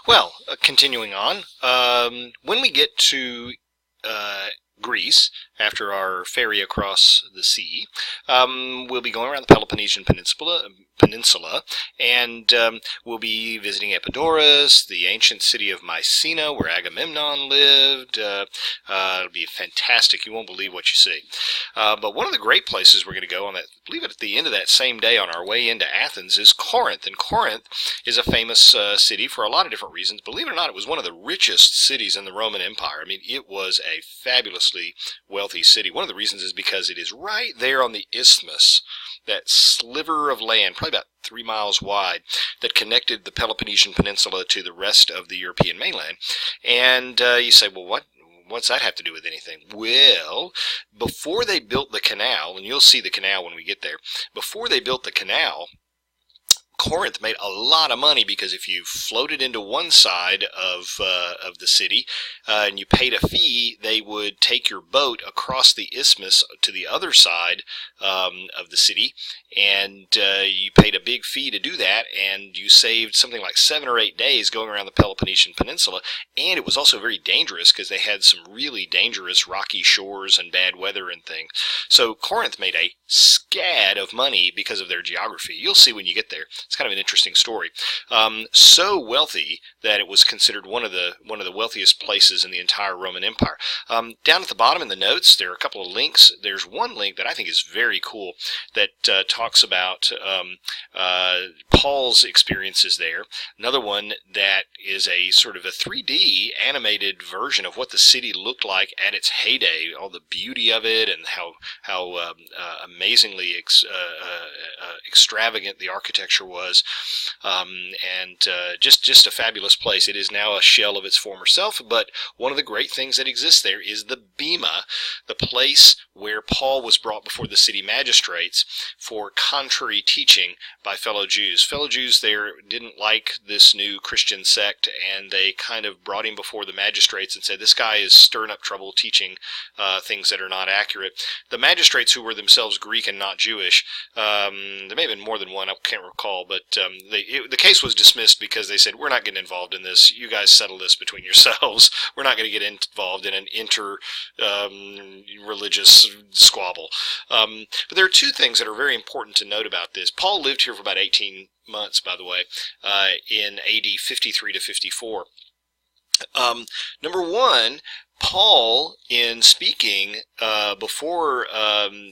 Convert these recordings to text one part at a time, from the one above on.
Well, continuing on, when we get to Greece, after our ferry across the sea, we'll be going around the Peloponnesian Peninsula, and we'll be visiting Epidaurus, the ancient city of Mycena, where Agamemnon lived. It'll be fantastic. You won't believe what you see. But one of the great places we're going to go on that, I believe at the end of that same day on our way into Athens, is Corinth. And Corinth is a famous city for a lot of different reasons. Believe it or not, it was one of the richest cities in the Roman Empire. I mean, it was a fabulously wealthy city. One of the reasons is because it is right there on the isthmus, that sliver of land, probably about 3 miles wide, that connected the Peloponnesian Peninsula to the rest of the European mainland. And you say, well, what's that have to do with anything? Well, before they built the canal, and you'll see the canal when we get there, before they built the canal, Corinth made a lot of money because if you floated into one side of the city and you paid a fee, they would take your boat across the isthmus to the other side of the city, and you paid a big fee to do that, and you saved something like 7 or 8 days going around the Peloponnesian Peninsula. And it was also very dangerous because they had some really dangerous rocky shores and bad weather and things. So Corinth made a scad of money because of their geography. You'll see when you get there. It's kind of an interesting story. So wealthy that it was considered one of the wealthiest places in the entire Roman Empire. Down at the bottom in the notes, there are a couple of links. There's one link that I think is very cool that talks about Paul's experiences there. Another one that is a sort of a 3D animated version of what the city looked like at its heyday, all the beauty of it, and how amazingly extravagant the architecture was, and just a fabulous place. It is now a shell of its former self, but one of the great things that exists there is the Bema, the place where Paul was brought before the city magistrates for contrary teaching by fellow Jews. Fellow Jews there didn't like this new Christian sect, and they kind of brought him before the magistrates and said, this guy is stirring up trouble teaching things that are not accurate. The magistrates, who were themselves Greek and not Jewish, there may have been more than one, I can't recall, but the case was dismissed because they said, we're not getting involved in this. You guys settle this between yourselves. We're not going to get involved in an inter-religious squabble. But there are two things that are very important to note about this. Paul lived here for about 18 months, by the way, in AD 53 to 54. Number one, Paul, in speaking before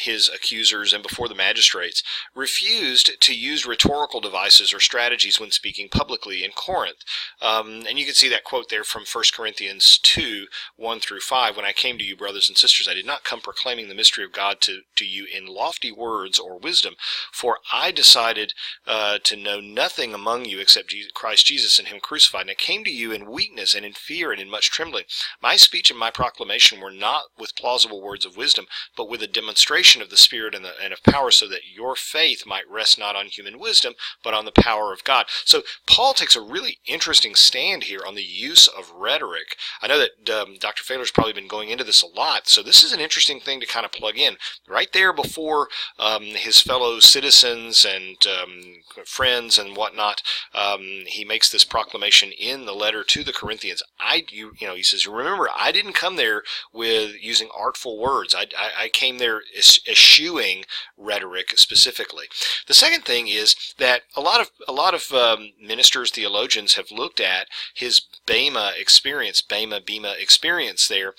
his accusers and before the magistrates, refused to use rhetorical devices or strategies when speaking publicly in Corinth. And you can see that quote there from 1 Corinthians 2, 1 through 5. When I came to you, brothers and sisters, I did not come proclaiming the mystery of God to you in lofty words or wisdom, for I decided to know nothing among you except Christ Jesus and him crucified. And I came to you in weakness and in fear and in much trembling. My speech and my proclamation were not with plausible words of wisdom, but with a demonstration of the Spirit and of power, so that your faith might rest not on human wisdom, but on the power of God. So Paul takes a really interesting stand here on the use of rhetoric. I know that Dr. Failer's probably been going into this a lot, so this is an interesting thing to kind of plug in. Right there before his fellow citizens and friends and whatnot, he makes this proclamation in the letter to the Corinthians. He says, remember, I didn't come there with using artful words. I came there eschewing rhetoric specifically. The second thing is that a lot of ministers, theologians have looked at his Bema experience there,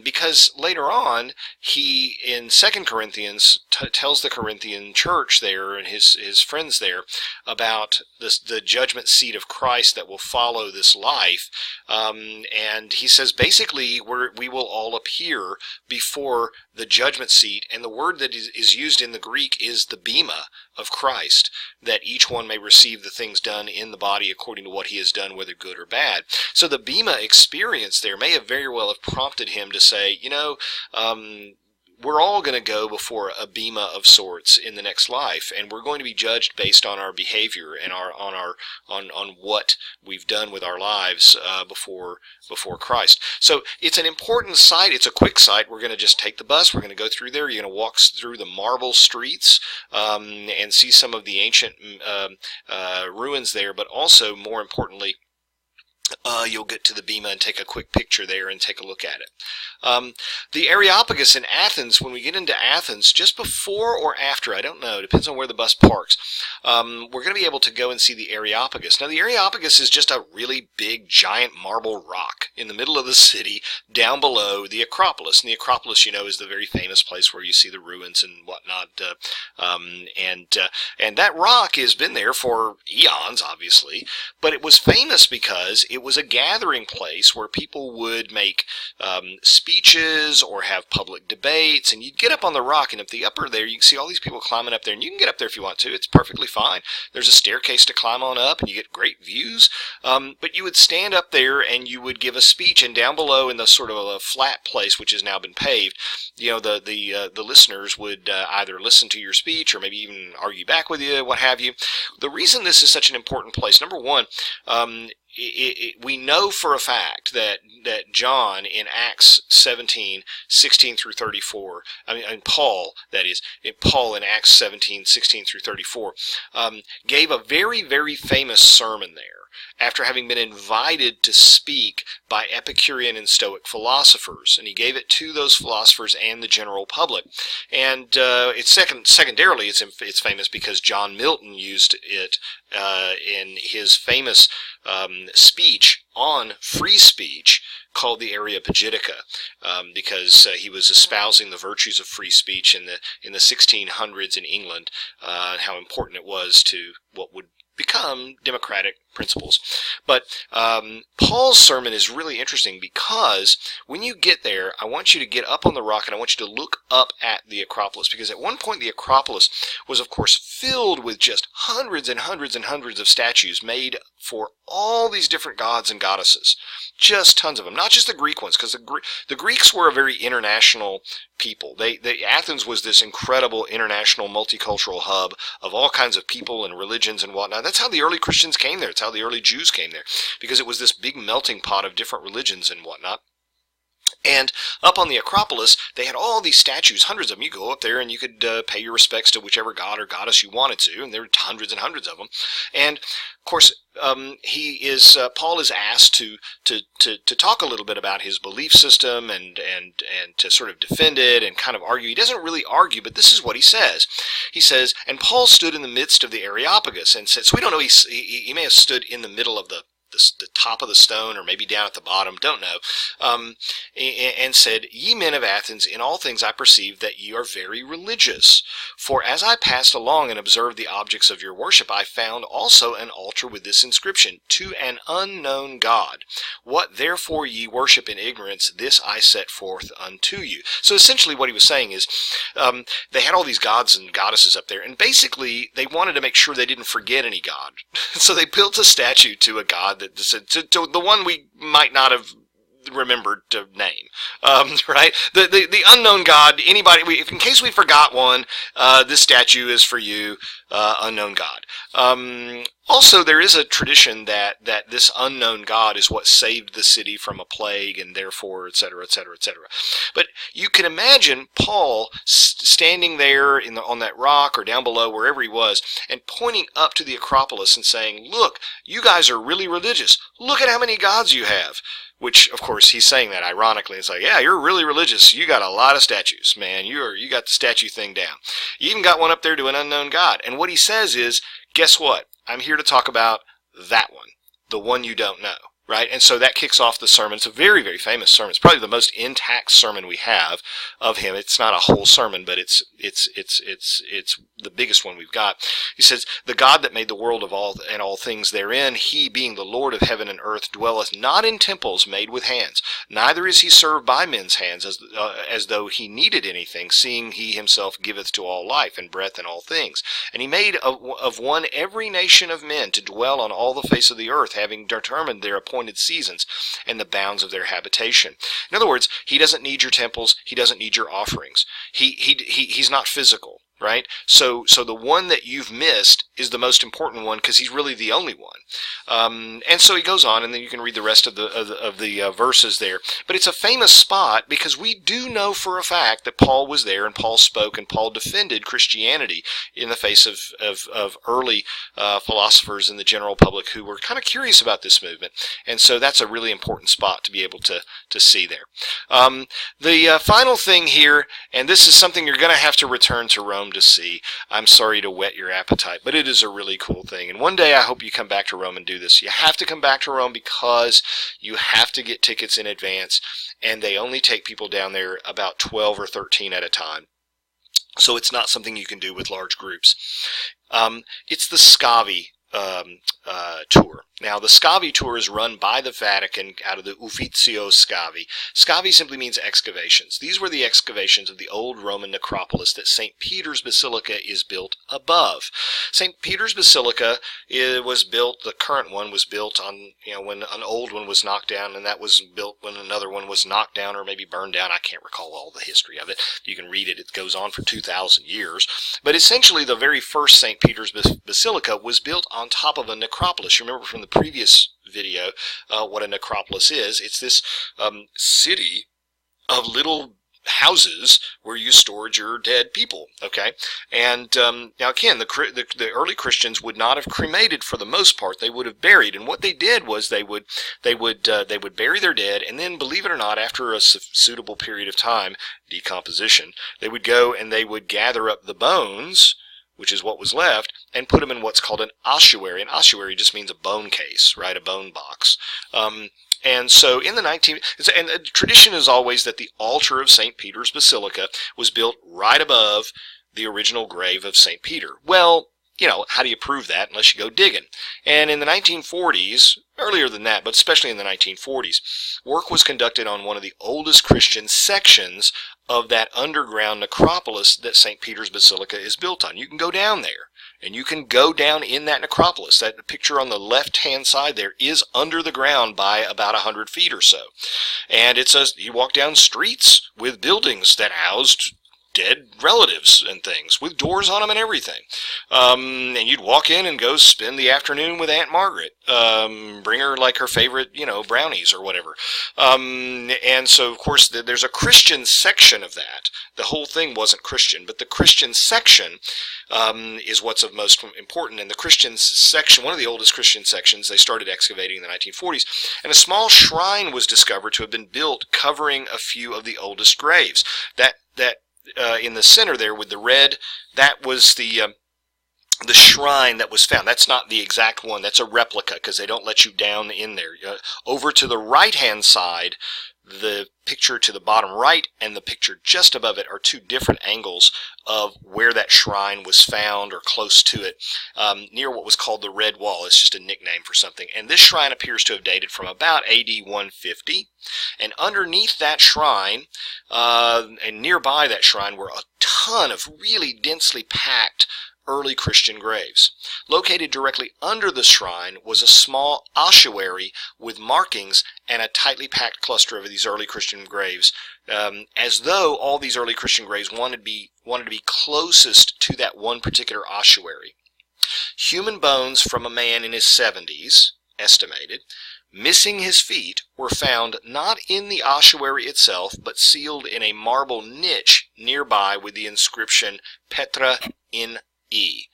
because later on he in 2 Corinthians tells the Corinthian church there and his friends there about the judgment seat of Christ that will follow this life, and he says basically we will all appear before the judgment seat, and the word that is used in the Greek is the bema of Christ, that each one may receive the things done in the body according to what he has done, whether good or bad. So the bema experience there may have very well have prompted him to say, we're all going to go before a bema of sorts in the next life, and we're going to be judged based on our behavior and on what we've done with our lives before Christ. So it's an important site. It's a quick site. We're going to just take the bus. We're going to go through there. You're going to walk through the marble streets and see some of the ancient ruins there, but also, more importantly, you'll get to the bema and take a quick picture there and take a look at it. The Areopagus in Athens, when we get into Athens, just before or after, I don't know, depends on where the bus parks, we're going to be able to go and see the Areopagus. Now, the Areopagus is just a really big, giant marble rock in the middle of the city, down below the Acropolis. And the Acropolis, you know, is the very famous place where you see the ruins and whatnot. And that rock has been there for eons, obviously, but it was famous because it was a gathering place where people would make speeches or have public debates, and you'd get up on the rock, and at the upper there, you can see all these people climbing up there, and you can get up there if you want to. It's perfectly fine. There's a staircase to climb on up, and you get great views, but you would stand up there, and you would give a speech, and down below in the sort of a flat place, which has now been paved, you know, the listeners would either listen to your speech or maybe even argue back with you, what have you. The reason this is such an important place, number one, we know for a fact that John in Acts 17:16 through 34, Paul, that is, Paul in Acts 17:16 through 34, gave a very, very famous sermon there after having been invited to speak by Epicurean and Stoic philosophers, and he gave it to those philosophers and the general public. And secondarily, it's famous because John Milton used it in his famous speech on free speech called the Areopagitica, because he was espousing the virtues of free speech in the 1600s in England, and how important it was to what would become democratic principles. But Paul's sermon is really interesting because when you get there, I want you to get up on the rock and I want you to look up at the Acropolis, because at one point the Acropolis was, of course, filled with just hundreds and hundreds and hundreds of statues made for all these different gods and goddesses. Just tons of them. Not just the Greek ones, because the Greeks were a very international people. Athens was this incredible international multicultural hub of all kinds of people and religions and whatnot. That's how the early Christians came there. It's how the early Jews came there, because it was this big melting pot of different religions and whatnot. And up on the Acropolis, they had all these statues, hundreds of them. You go up there and you could pay your respects to whichever god or goddess you wanted to, and there were hundreds and hundreds of them. And of course, Paul is asked to talk a little bit about his belief system and to sort of defend it and kind of argue. He doesn't really argue, but this is what he says. He says, "And Paul stood in the midst of the Areopagus," and said, so we don't know, he may have stood in the middle of the top of the stone, or maybe down at the bottom, don't know, and said, "Ye men of Athens, in all things I perceive that ye are very religious. For as I passed along and observed the objects of your worship, I found also an altar with this inscription, To an unknown God. What therefore ye worship in ignorance, this I set forth unto you." So essentially what he was saying is, they had all these gods and goddesses up there, and basically they wanted to make sure they didn't forget any god. So they built a statue to a god that to the one we might not have remembered to name, right? The unknown God. Anybody, in case we forgot one, this statue is for you, unknown God. Also, there is a tradition that this unknown God is what saved the city from a plague, and therefore, etc., etc., etc. But you can imagine Paul standing there on that rock or down below, wherever he was, and pointing up to the Acropolis and saying, "Look, you guys are really religious. Look at how many gods you have." Which, of course, he's saying that ironically. It's like, yeah, you're really religious. You got a lot of statues, man. You got the statue thing down. You even got one up there to an unknown God. And what he says is, guess what? I'm here to talk about that one, the one you don't know, right? And so that kicks off the sermon. It's a very, very famous sermon. It's probably the most intact sermon we have of him. It's not a whole sermon, but it's the biggest one we've got. He says, "The God that made the world of all and all things therein, he being the Lord of heaven and earth, dwelleth not in temples made with hands, neither is he served by men's hands as though he needed anything, seeing he himself giveth to all life and breath and all things. And he made of one every nation of men to dwell on all the face of the earth, having determined their appointed seasons and the bounds of their habitation." In other words, he doesn't need your temples. He doesn't need your offerings. He's not physical. right? So the one that you've missed is the most important one because he's really the only one. And so he goes on, and then you can read the rest of the verses there. But it's a famous spot because we do know for a fact that Paul was there, and Paul spoke, and Paul defended Christianity in the face of early philosophers in the general public who were kind of curious about this movement. And so that's a really important spot to be able to see there. The final thing here, and this is something you're going to have to return to Rome to see. I'm sorry to whet your appetite, but it is a really cool thing. And one day I hope you come back to Rome and do this. You have to come back to Rome because you have to get tickets in advance, and they only take people down there about 12 or 13 at a time. So it's not something you can do with large groups. It's the Scavi tour. Now, the Scavi tour is run by the Vatican out of the Uffizio Scavi. Scavi simply means excavations. These were the excavations of the old Roman necropolis that St. Peter's Basilica is built above. St. Peter's Basilica was built, the current one was built on, when an old one was knocked down, and that was built when another one was knocked down or maybe burned down. I can't recall all the history of it. You can read it. It goes on for 2,000 years. But essentially, the very first St. Peter's Basilica was built on top of a necropolis. You remember from the previous video what a necropolis is. It's this city of little houses where you stored your dead people. Okay, and now again, the early Christians would not have cremated for the most part. They would have buried, and what they did was they would bury their dead, and then, believe it or not, after a suitable period of time, decomposition, they would go and they would gather up the bones, which is what was left, and put them in what's called an ossuary. An ossuary just means a bone case, right? A bone box. And so in the the tradition is always that the altar of St. Peter's Basilica was built right above the original grave of St. Peter. Well, how do you prove that unless you go digging? And in the 1940s, earlier than that, but especially in the 1940s, work was conducted on one of the oldest Christian sections of that underground necropolis that St. Peter's Basilica is built on. You can go down there, and you can go down in that necropolis. That picture on the left-hand side there is under the ground by about 100 feet or so. And you walk down streets with buildings that housed dead relatives and things with doors on them and everything. And you'd walk in and go spend the afternoon with Aunt Margaret. Bring her like her favorite, brownies or whatever. And so, of course, there's a Christian section of that. The whole thing wasn't Christian, but the Christian section is what's of most important. And the Christian section, one of the oldest Christian sections, they started excavating in the 1940s. And a small shrine was discovered to have been built covering a few of the oldest graves. That in the center there with the red, that was the shrine that was found. That's not the exact one. That's a replica because they don't let you down in there. Over to the right-hand side, the picture to the bottom right and the picture just above it are two different angles of where that shrine was found or close to it, near what was called the Red Wall. It's just a nickname for something. And this shrine appears to have dated from about AD 150. And underneath that shrine, and nearby that shrine, were a ton of really densely packed early Christian graves. Located directly under the shrine was a small ossuary with markings and a tightly packed cluster of these early Christian graves, as though all these early Christian graves wanted to be closest to that one particular ossuary. Human bones from a man in his 70s, estimated, missing his feet, were found not in the ossuary itself, but sealed in a marble niche nearby with the inscription Petra in E,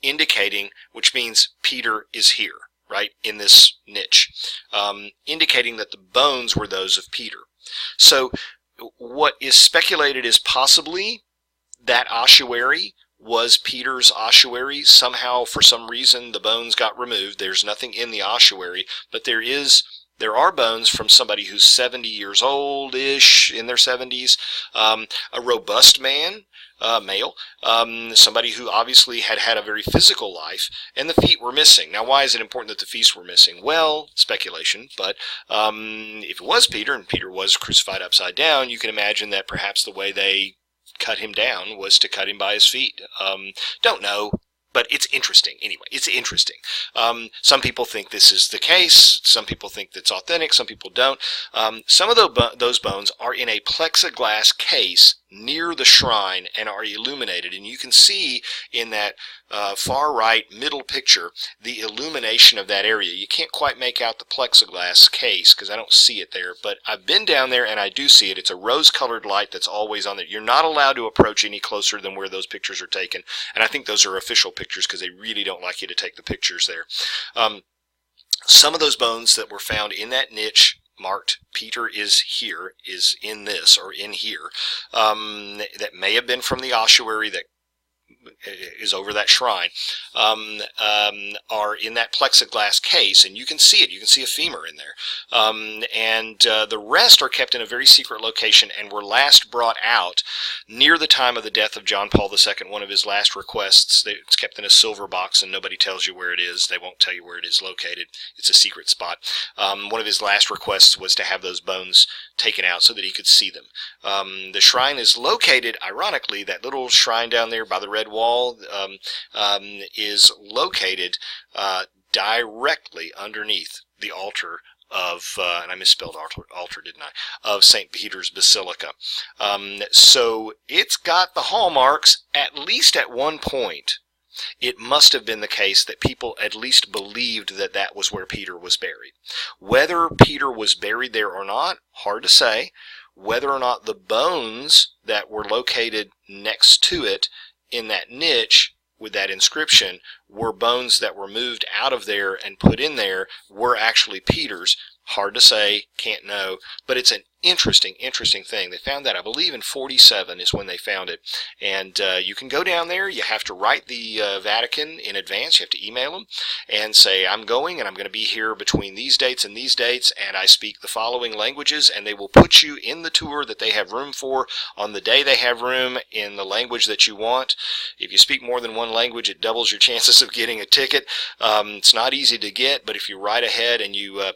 indicating, which means Peter is here, right, in this niche, indicating that the bones were those of Peter. So what is speculated is possibly that ossuary was Peter's ossuary. Somehow, for some reason, the bones got removed. There's nothing in the ossuary, but there are bones from somebody who's 70 years old-ish, in their 70s, a robust man, male, somebody who obviously had a very physical life, and the feet were missing. Now, why is it important that the feet were missing? Well, speculation, but if it was Peter, and Peter was crucified upside down, you can imagine that perhaps the way they cut him down was to cut him by his feet. Don't know. But it's interesting. Anyway, it's interesting. Some people think this is the case. Some people think that's authentic. Some people don't. Some of those bones are in a plexiglass case near the shrine and are illuminated. And you can see in that far right middle picture the illumination of that area. You can't quite make out the plexiglass case because I don't see it there. But I've been down there and I do see it. It's a rose-colored light that's always on there. You're not allowed to approach any closer than where those pictures are taken. And I think those are official pictures because they really don't like you to take the pictures there. Some of those bones that were found in that niche marked Peter is here, is in this or in here, that may have been from the ossuary that is over that shrine, are in that plexiglass case, and you can see it. You can see a femur in there. The rest are kept in a very secret location and were last brought out near the time of the death of John Paul II. One of his last requests, it's kept in a silver box and nobody tells you where it is. They won't tell you where it is located. It's a secret spot. One of his last requests was to have those bones taken out so that he could see them. The shrine is located, ironically, that little shrine down there by the red wall is located directly underneath the altar of, and I misspelled altar, didn't I, of St. Peter's Basilica. So it's got the hallmarks. At least at one point, it must have been the case that people at least believed that that was where Peter was buried. Whether Peter was buried there or not, hard to say. Whether or not the bones that were located next to it in that niche with that inscription were bones that were moved out of there and put in there were actually Peter's. Hard to say, can't know, but it's an interesting thing. They found that, I believe, in 47 is when they found it. And you can go down there. You have to write the Vatican in advance. You have to email them and say, I'm going and I'm going to be here between these dates, and I speak the following languages, and they will put you in the tour that they have room for on the day they have room in the language that you want. If you speak more than one language, it doubles your chances of getting a ticket. It's not easy to get, but if you write ahead and you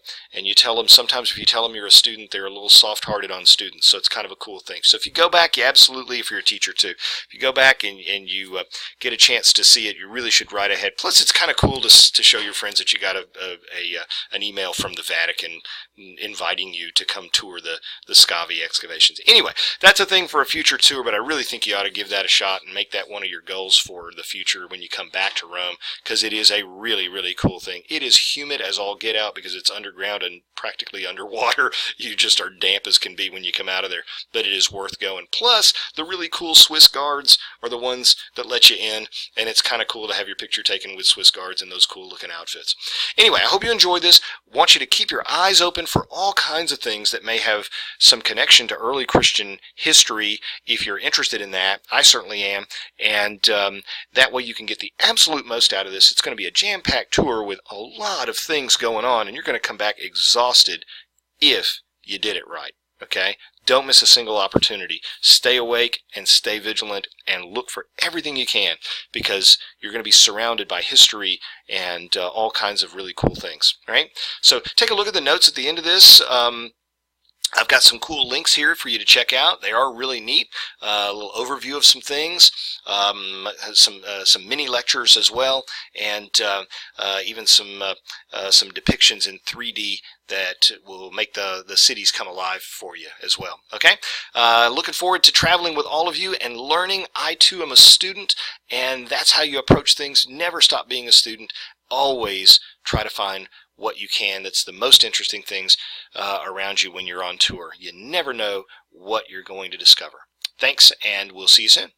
tell them, sometimes if you tell them you're a student, they're a little soft-hearted on students, so it's kind of a cool thing. So if you go back, you absolutely, if you're a teacher too, if you go back and you get a chance to see it, you really should write ahead. Plus, it's kind of cool to show your friends that you got an email from the Vatican inviting you to come tour the Scavi excavations. Anyway, that's a thing for a future tour, but I really think you ought to give that a shot and make that one of your goals for the future when you come back to Rome, because it is a really cool thing. It is humid as all get out because it's underground and practically underwater. You just are damp as can be when you come out of there, but it is worth going. Plus, the really cool Swiss guards are the ones that let you in, and it's kind of cool to have your picture taken with Swiss guards in those cool looking outfits. Anyway, I hope you enjoyed this. Want you to keep your eyes open for all kinds of things that may have some connection to early Christian history if you're interested in that. I certainly am, and that way you can get the absolute most out of this. It's going to be a jam-packed tour with a lot of things going on, and you're going to come back exhausted if you did it right. Okay? Don't miss a single opportunity. Stay awake and stay vigilant and look for everything you can, because you're going to be surrounded by history and all kinds of really cool things. All right? So take a look at the notes at the end of this. I've got some cool links here for you to check out. They are really neat. A little overview of some things, some mini lectures as well, and even some depictions in 3D that will make the cities come alive for you as well. Okay? Looking forward to traveling with all of you and learning. I too am a student, and that's how you approach things. Never stop being a student. Always try to find what you can. That's the most interesting things around you when you're on tour. You never know what you're going to discover. Thanks, and we'll see you soon.